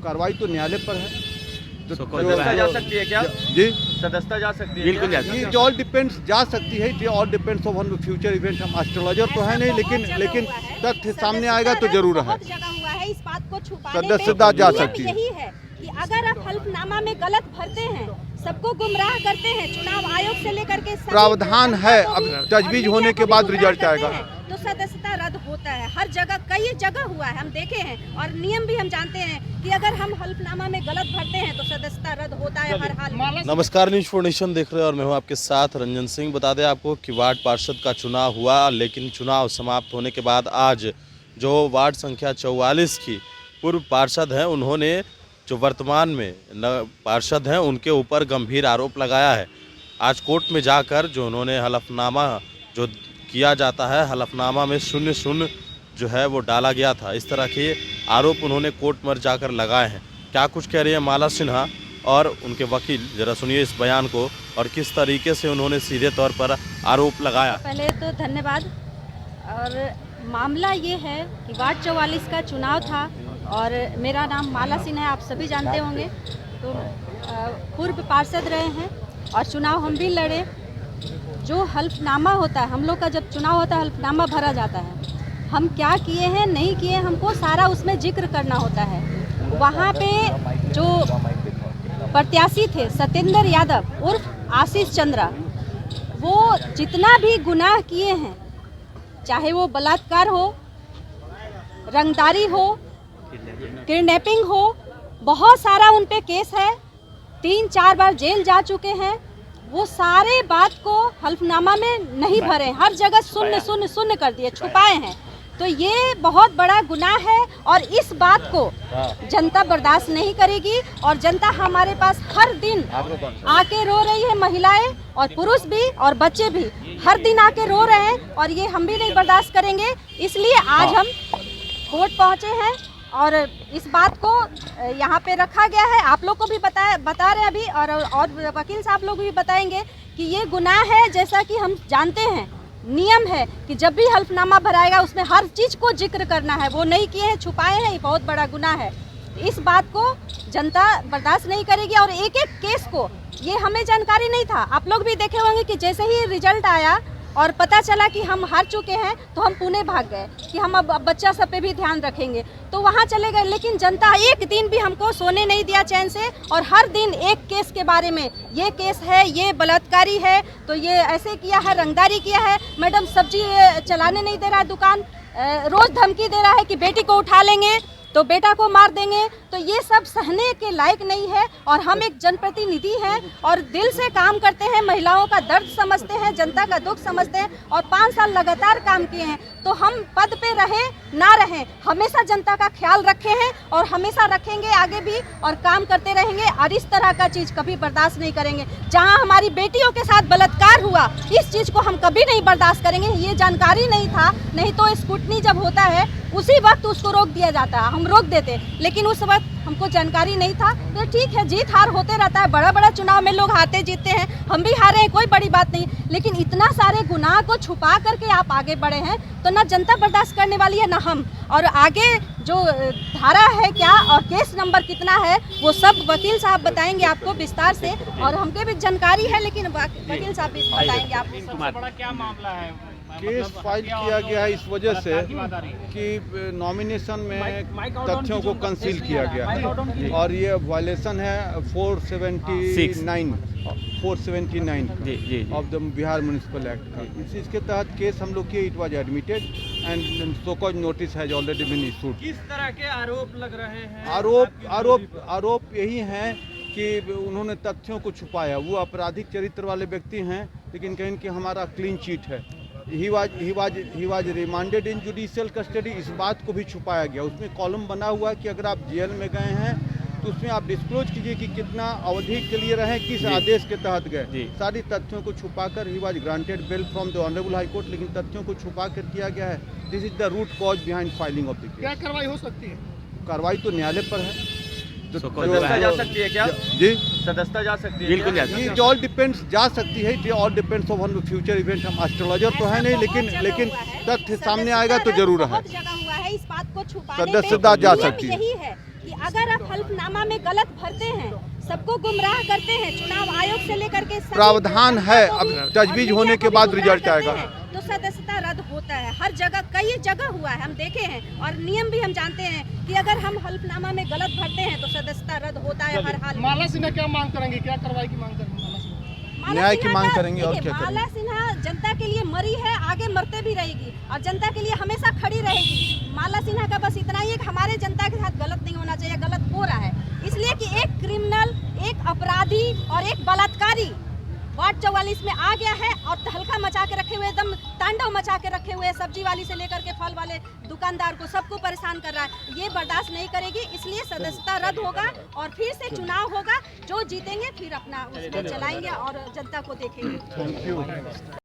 कार्रवाई तो न्यायालय पर है। सदस्यता जा सकती है क्या? जी, सदस्यता जा सकती है? बिल्कुल जा सकती है। इट ऑल डिपेंड्स, जा सकती है। It all depends on future event. हम एस्ट्रोलॉजर तो है नहीं, लेकिन तथ्य सामने आएगा तो जरूर है। बहुत जगह हुआ है, इस बात को छुपाने सदस्यता जा नियम सकती है। यही है कि अगर आप हल्फनामा में गलत भरते हैं, सबको गुमराह करते हैं, चुनाव आयोग से लेकर के सभी प्रावधान जनता है, को अब भी और तजवीज मीडिया होने को के भी बाद गुमराह रिजल्ट करते आएगा। हैं, तो सदस्यता रद्द होता है। हर जगह, कई जगह हुआ है, हम देखे हैं। और नियम भी हम जानते हैं कि अगर हम हल्फनामा में गलत भरते हैं तो सदस्यता रद्द होता है हर हाल में। नमस्कार, न्यूज़ फॉर नेशन देख रहे हैं और मैं हूं आपके साथ रंजन सिंह। बता दें आपको कि वार्ड पार्षद का चुनाव हुआ, लेकिन चुनाव समाप्त होने के बाद आज जो वार्ड संख्या 44 की पूर्व पार्षद हैं, उन्होंने जो वर्तमान में पार्षद हैं उनके ऊपर गंभीर आरोप लगाया है। आज कोर्ट में जाकर जो उन्होंने हलफनामा जो किया जाता है, हलफनामा में 0-0 जो है वो डाला गया था, इस तरह के आरोप उन्होंने कोर्ट में जाकर लगाए हैं। क्या कुछ कह रही है माला सिन्हा और उनके वकील, जरा सुनिए इस बयान को और किस तरीके से उन्होंने सीधे तौर पर आरोप लगाया। पहले तो धन्यवाद। और मामला ये है कि वार्ड 44 का चुनाव था और मेरा नाम माला सिन्हा है, आप सभी जानते होंगे। तो पूर्व पार्षद रहे हैं और चुनाव हम भी लड़े। जो हल्फनामा होता है, हम लोग का जब चुनाव होता है हल्फनामा भरा जाता है। हम क्या किए हैं, नहीं किए, हमको सारा उसमें जिक्र करना होता है। वहाँ पे जो प्रत्याशी थे सत्येंद्र यादव उर्फ आशीष चंद्रा, वो जितना भी गुनाह किए हैं, चाहे वो बलात्कार हो, रंगदारी हो, किडनैपिंग हो, बहुत सारा उन पे केस है, 3-4 बार जेल जा चुके हैं। वो सारे बात को हल्फनामा में नहीं भरे, हर जगह शून्य कर दिए, छुपाए हैं। तो ये बहुत बड़ा गुनाह है और इस बात को जनता बर्दाश्त नहीं करेगी। और जनता हमारे पास हर दिन आके रो रही है, महिलाएं और पुरुष भी और बच्चे भी हर दिन आके रो रहे हैं और ये हम भी नहीं बर्दाश्त करेंगे। इसलिए आज हम कोर्ट पहुंचे हैं और इस बात को यहाँ पे रखा गया है। आप लोग को भी बता रहे हैं अभी, और वकील साहब लोग भी बताएंगे कि ये गुनाह है। जैसा कि हम जानते हैं, नियम है कि जब भी हल्फनामा भराएगा उसमें हर चीज़ को जिक्र करना है। वो नहीं किए हैं, छुपाए हैं, ये बहुत बड़ा गुनाह है। इस बात को जनता बर्दाश्त नहीं करेगी। और एक एक केस को, ये हमें जानकारी नहीं था, आप लोग भी देखे होंगे कि जैसे ही रिजल्ट आया और पता चला कि हम हार चुके हैं तो हम पुणे भाग गए कि हम अब बच्चा सब पे भी ध्यान रखेंगे, तो वहाँ चले गए। लेकिन जनता एक दिन भी हमको सोने नहीं दिया चैन से, और हर दिन एक केस के बारे में, ये केस है, ये बलात्कारी है, तो ये ऐसे किया है, रंगदारी किया है, मैडम सब्जी चलाने नहीं दे रहा है दुकान, रोज़ धमकी दे रहा है कि बेटी को उठा लेंगे तो बेटा को मार देंगे। तो ये सब सहने के लायक नहीं है। और हम एक जनप्रतिनिधि हैं और दिल से काम करते हैं, महिलाओं का दर्द समझते हैं, जनता का दुख समझते हैं और 5 साल लगातार काम किए हैं। तो हम पद पे रहे ना रहें, हमेशा जनता का ख्याल रखे हैं और हमेशा रखेंगे आगे भी, और काम करते रहेंगे। और इस तरह का चीज़ कभी बर्दाश्त नहीं करेंगे। जहाँ हमारी बेटियों के साथ बलात्कार हुआ, इस चीज़ को हम कभी नहीं बर्दाश्त करेंगे। ये जानकारी नहीं था, नहीं तो स्कूटनी जब होता है उसी वक्त उसको रोक दिया जाता है, हम रोक देते, लेकिन उस वक्त हमको जानकारी नहीं था। तो ठीक है, जीत हार होते रहता है, बड़ा बड़ा चुनाव में लोग हारते जीतते हैं, हम भी हारे हैं, कोई बड़ी बात नहीं। लेकिन इतना सारे गुनाह को छुपा करके आप आगे बढ़े हैं तो ना जनता बर्दाश्त करने वाली है ना हम। और आगे जो धारा है क्या और केस नंबर कितना है, वो सब वकील साहब बताएंगे आपको विस्तार से, और हमके भी जानकारी है लेकिन वकील साहब भी बताएंगे आपको। क्या मामला है? केस फाइल किया गया है इस वजह से कि नॉमिनेशन में तथ्यों को कंसील किया गया है और ये वायलेशन है 479 of the Bihar municipal act का। इसके तहत केस हम लोग किए, it was admitted and so called notice has already been issued. किस तरह के आरोप लग रहे हैं? आरोप यही हैं कि उन्होंने तथ्यों को छुपाया। वो आपराधिक चरित्र वाले व्यक्ति हैं, लेकिन कहीं कि हमारा क्लीन चिट है। He was remanded in judicial custody, इस बात को भी छुपाया गया। उसमें कॉलम बना हुआ है कि अगर आप जेल में गए हैं तो उसमें आप डिस्क्लोज कीजिए कि कितना अवधि के लिए रहे, किस आदेश के तहत गए। सारी तथ्यों को छुपाकर he was granted bail from the honourable high court, लेकिन तथ्यों को छुपा कर किया गया है। This is the root cause behind filing of the case. क्या कार्रवाई हो सकती है? कार्रवाई तो न्यायालय पर है। सदस्यता जा सकती है क्या? जी, सदस्यता जा सकती है? बिल्कुल जा सकती है। इट ऑल डिपेंड्स, जा सकती है। It all depends on future event. हम एस्ट्रोलॉजर तो है नहीं, लेकिन तथ्य सामने आएगा तो जरूर है। बहुत जगह हुआ है, इस बात को छुपाने सदस्यता जा नियम सकती है। यही है कि अगर आप हल्फनामा में गलत भरते हैं, सबको गुमराह करते हैं, चुनाव आयोग से लेकर के सभी प्रावधान है, जनता को भी अब तजवीज़ और होने मीडिया के को भी बाद गुमराह रिजल्ट करते आएगा। हैं, तो सदस्यता रद्द होता है। हर जगह, कई जगह हुआ है, हम देखे हैं, और नियम भी हम जानते हैं कि अगर हम हल्फनामा में गलत भरते हैं तो सदस्यता रद्द होता है हर हाल में। माला सिन्हा क्या मांग करेंगे, क्या कार्रवाई की मांग करेंगे माला सिन्हा? माला न्याय की सिन्हा मांग का- करेंगे और देखिए, क्या माला सिन्हा जनता के लिए मरी है, आगे मरते भी रहेगी और जनता के लिए हमेशा खड़ी रहेगी। माला सिन्हा का बस इतना ही है कि हमारे जनता के साथ गलत नहीं होना चाहिए, गलत हो रहा है, इसलिए कि एक क्रिमिनल, एक अपराधी और एक बलात्कारी वार्ड 44 में आ गया है और तहलका मचा के रखे हुए, एकदम तांडव मचा के रखे हुए, सब्जी वाली से लेकर के फल वाले दुकानदार को, सबको परेशान कर रहा है। ये बर्दाश्त नहीं करेगी, इसलिए सदस्यता रद्द होगा और फिर से चुनाव होगा। जो जीतेंगे फिर अपना उसमें चलाएंगे और जनता को देखेंगे। Thank you.